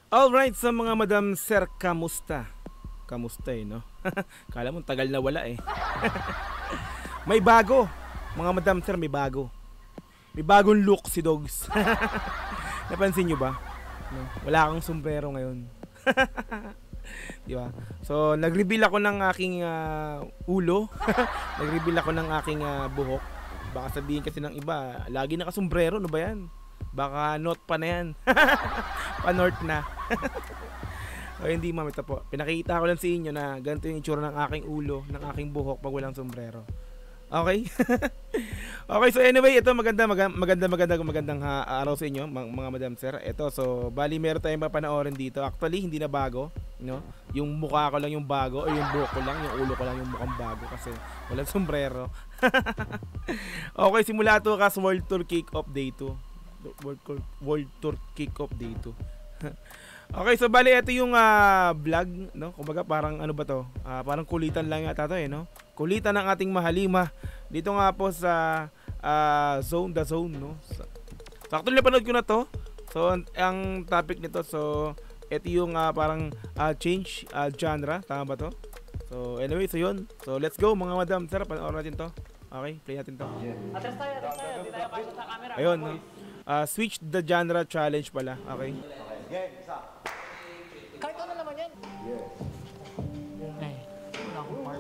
Alright, sa mga madam sir, kamusta? Kamusta no? Kala mo tagal na wala eh. May bago. Mga madam sir, may bago. May bagong look si Dogs. Napansin nyo ba? No? Wala kang sombrero ngayon. Di ba? So, nag-reveal ako ng aking ulo. Nag-reveal ako ng aking buhok. Baka sabihin kasi ng iba, lagi nakasombrero, no ba yan? Baka note pa na yan. Pa-north na. O hindi ma'am, ito po. Pinakita ko lang sa inyo na ganito yung itsura ng aking ulo, ng aking buhok pag walang sombrero. Okay? Okay, so anyway, ito magandang araw sa inyo, mga madam sir. Ito, so bali meron tayong mapanoorin dito. Actually, hindi na bago, no? Yung mukha ko lang yung bago, o yung buhok ko lang, yung ulo ko lang yung mukhang bago kasi walang sombrero. Okay, simula to kas World Tour Kick-Off Day 2. World Tour Kick-Off Day 2. Okay, so bali ito yung vlog, no? Kumbaga parang ano ba to? Parang kulitan lang yata to no? Kulitan ng ating mahalima dito nga po sa The Zone, no? So actually napanood ko na to. So ang topic nito, so ito yung parang change genre, tama ba to? So anyway, so yun. So let's go mga madam, sir, panoorin natin to. Okay, play natin to. Atras tayo, hindi tayo pasok sa camera. Ayun, no? Switch the genre challenge pala. Okay. Kahit ano naman yan.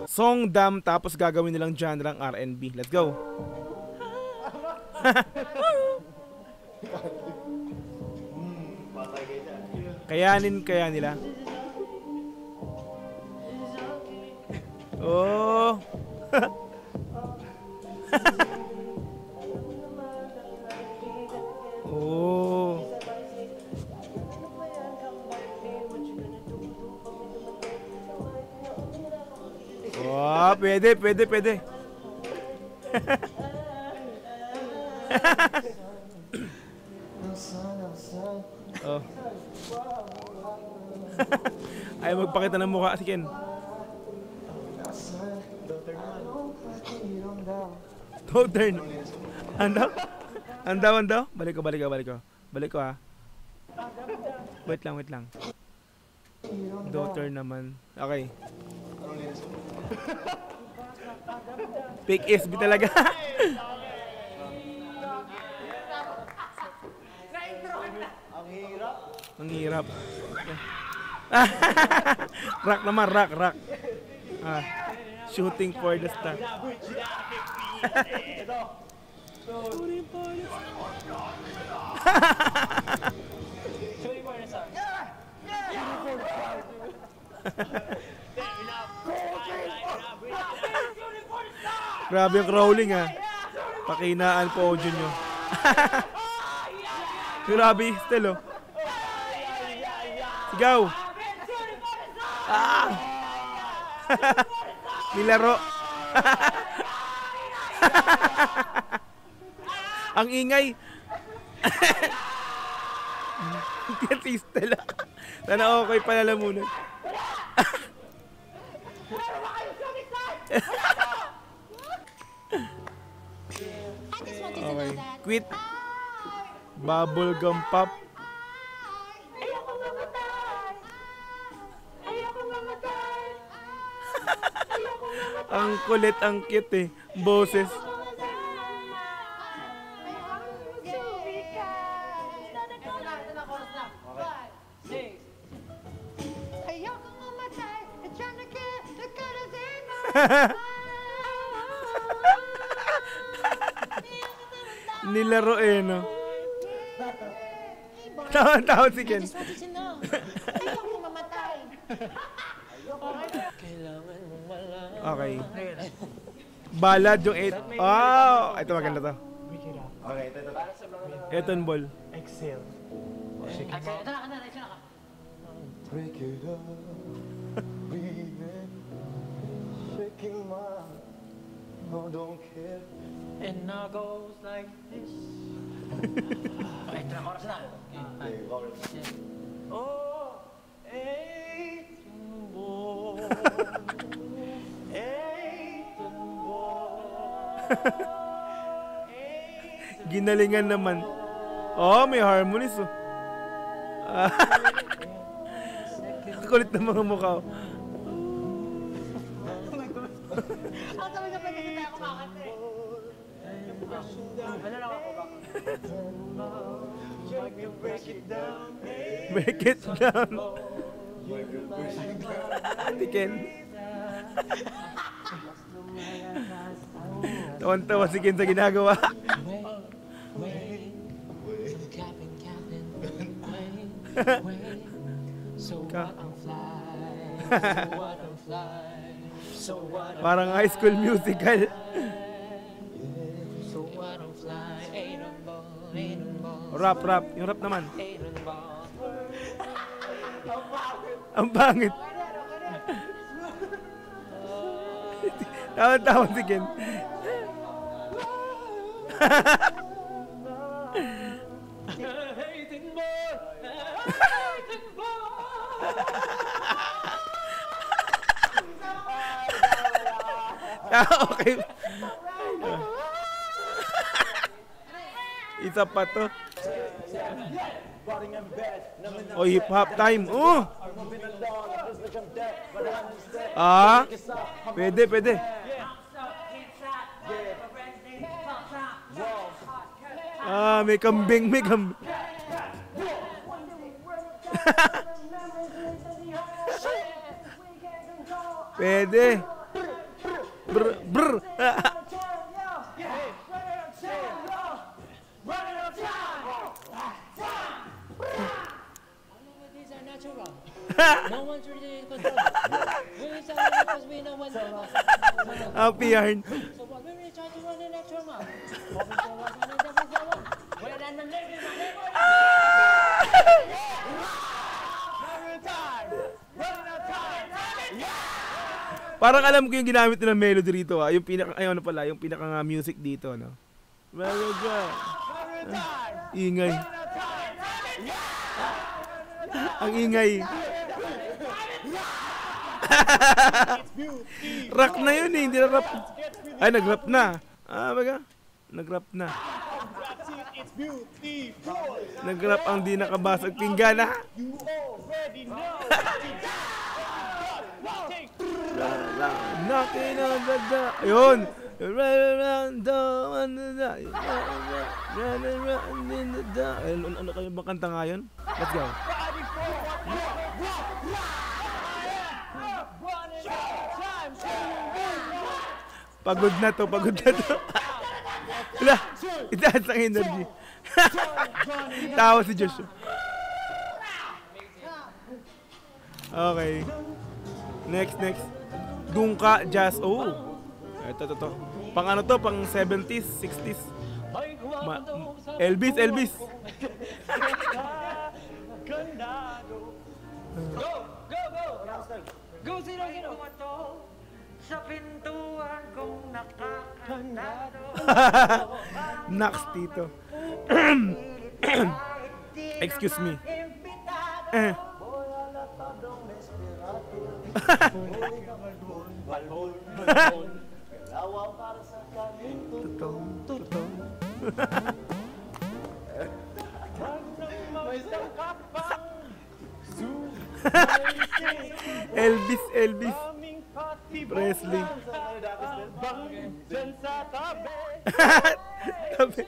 Song dam tapos gagawin nilang genre ang R&B. Let's go. Kayanin kaya nila. Oh. Oh. Wah, pwede. Oh. Ay, magpakita ng mukha si Ken. Don't turn. Andaw. Balik ko ha. Wait lang. Daughter naman. Okay. Fake SB talaga. Ang hirap. Rock naman, rock. Shooting for the star. Shooting for the star. Grabe yung crawling pakinaan po audio nyo. Grabe still sigaw. Nilaro. Ang ingay. Si Stella. Sana okay palalamunan. Okay. Quit. Bubblegum pop. Ang kulit, ang cute boses. Nilaro no? Tawa si Ken. Okay. Balad yung 8. Oh, ito maganda to. Okay, ito. Eton ball. Exhale. Ito na ka. Break it up, breathing, shaking my, oh don't care. And now goes like this. Okay, ito na, oras na. Okay, chorus. Oh, Aidenborn. Ginalingan naman. Oh, may harmonies Kulit ng mga mukha. Ang sabi ka pa kasi tayo kumakanta eh. Ano lang ako ba? Break it down. Break it down. Ate Ken. Tawan-tawa si Ken sa ginagawa. Parang high school musical. Rap. Yung rap naman. Ang pangit. Tawa-tawa si Ken. Okay. Isa pa to. Oh, hip hop time. Oh. Pwede. May kambing. Pwede. Brr. No one's really in control. We sound because we know when to run. Happy yarn. So what we really try to run an extra mile. Moving forward, running every forward. We're down the left in my neighborhood. Parang alam ko yung ginamit nilang melody rito yung pinaka nga music dito, no? Ingay. Ang ingay. Rock na yun hindi na rap. Ay, nag-rap na. Baga? Nag-rap na. Nag-rap ang di nakabasag pinggana. Knocking on the door. Ayun. Right around the in the dark. Ano kayo ba kanta ngayon? Let's go. Pagod na to. Wala, itaas ang energy. Tawa si Joshua. Okay. Next. Dungka Jazz. Oh. Ito. Pang ano to? Pang 70s, 60s. Elvis. Go, sino. Sa pintuan kong nakakandado. Nax, tito. Excuse me. Totoo. Elvis Presley. Tabi.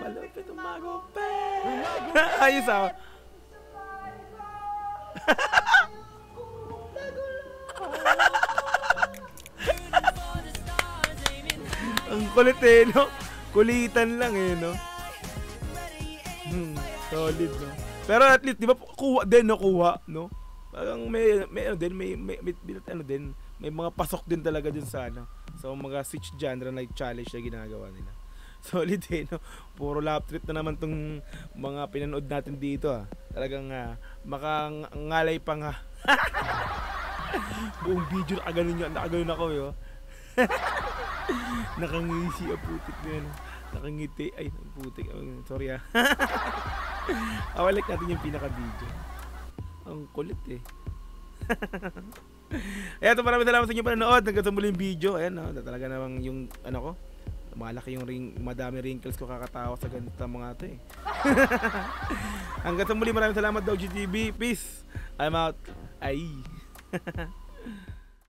Malupit umagupit. Ayos ah. Ang kulit no? Kulitan lang no? Solid no? Pero at least, di ba, kuha, no? Parang may mga pasok din talaga dun sa so mga switch genre like challenge na ginagawa nila. Solid no? Puro lap trip na naman tong mga pinanood natin dito Talagang makangalay pa nga. Buong video nakaganon ako nakangisi putik na yan. Nakangiti. Ay, putik. Sorry Awalik natin yung pinaka-video. Ang kulit Ayan, ito maraming salamat sa inyo panonood. Hanggang sa muling video. Ayan, no? Talaga namang yung ano ko. Malaki yung madami wrinkles ko kakatawa sa ganito mga ito eh. Hanggang sa muli, maraming salamat daw GTV. Peace. I'm out. Ay.